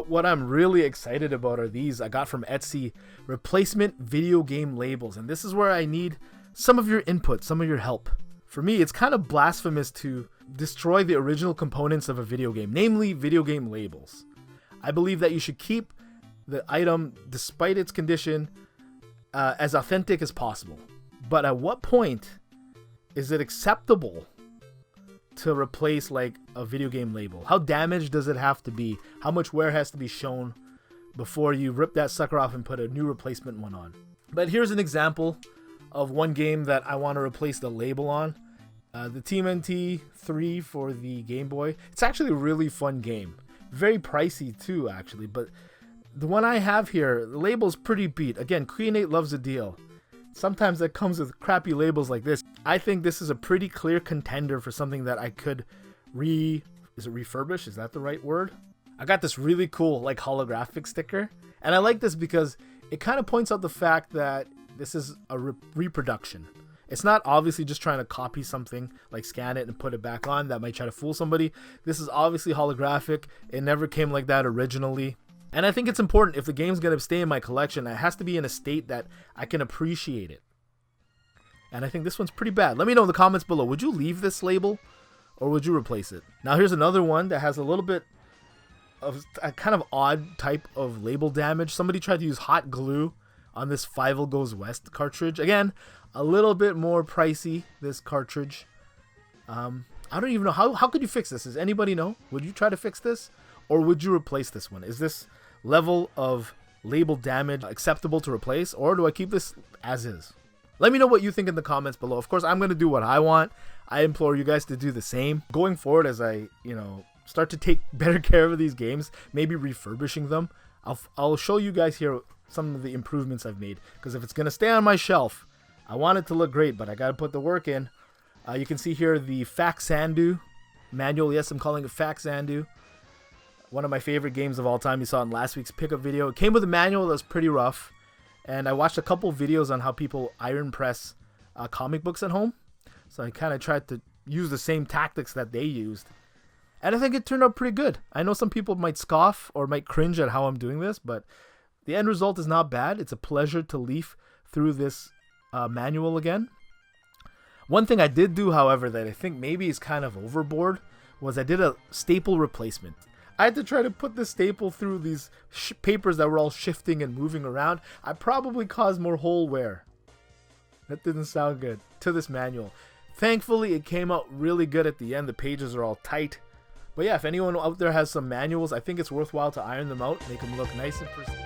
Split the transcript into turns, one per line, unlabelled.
But what I'm really excited about are these I got from Etsy, replacement video game labels. And this is where I need some of your input, some of your help. For me, it's kind of blasphemous to destroy the original components of a video game, namely video game labels. I believe that you should keep the item, despite its condition, as authentic as possible. But at what point is it acceptable to replace like a video game label? How damaged does it have to be? How much wear has to be shown before you rip that sucker off and put a new replacement one on? But here's an example of one game that I want to replace the label on. The TMNT 3 for the Game Boy. It's actually a really fun game. Very pricey too, actually. But the one I have here, the label's pretty beat. Again, Create loves a deal. Sometimes that comes with crappy labels like this. I think this is a pretty clear contender for something that I could refurbish? Is that the right word? I got this really cool like holographic sticker. And I like this because it kind of points out the fact that this is a reproduction. It's not obviously just trying to copy something, like scan it and put it back on. That might try to fool somebody. This is obviously holographic. It never came like that originally. And I think it's important, if the game's going to stay in my collection, it has to be in a state that I can appreciate it. And I think this one's pretty bad. Let me know in the comments below. Would you leave this label or would you replace it? Now here's another one that has a little bit of a kind of odd type of label damage. Somebody tried to use hot glue on this Fievel Goes West cartridge. Again, a little bit more pricey, this cartridge. I don't even know. How could you fix this? Does anybody know? Would you try to fix this? Or would you replace this one? Is this level of label damage acceptable to replace? Or do I keep this as is? Let me know what you think in the comments below. Of course, I'm going to do what I want. I implore you guys to do the same. Going forward, as I, start to take better care of these games, maybe refurbishing them, I'll show you guys here some of the improvements I've made. Because if it's going to stay on my shelf, I want it to look great, but I got to put the work in. You can see here the Faxandu manual. Yes, I'm calling it Faxandu. One of my favorite games of all time. You saw in last week's pickup video. It came with a manual that was pretty rough. And I watched a couple videos on how people iron press comic books at home. So I kind of tried to use the same tactics that they used. And I think it turned out pretty good. I know some people might scoff or might cringe at how I'm doing this, but the end result is not bad. It's a pleasure to leaf through this manual again. One thing I did do, however, that I think maybe is kind of overboard, was I did a staple replacement. I had to try to put the staple through these papers that were all shifting and moving around. I probably caused more hole wear. That didn't sound good to this manual. Thankfully, it came out really good at the end. The pages are all tight. But yeah, if anyone out there has some manuals, I think it's worthwhile to iron them out, make them look nice and pristine.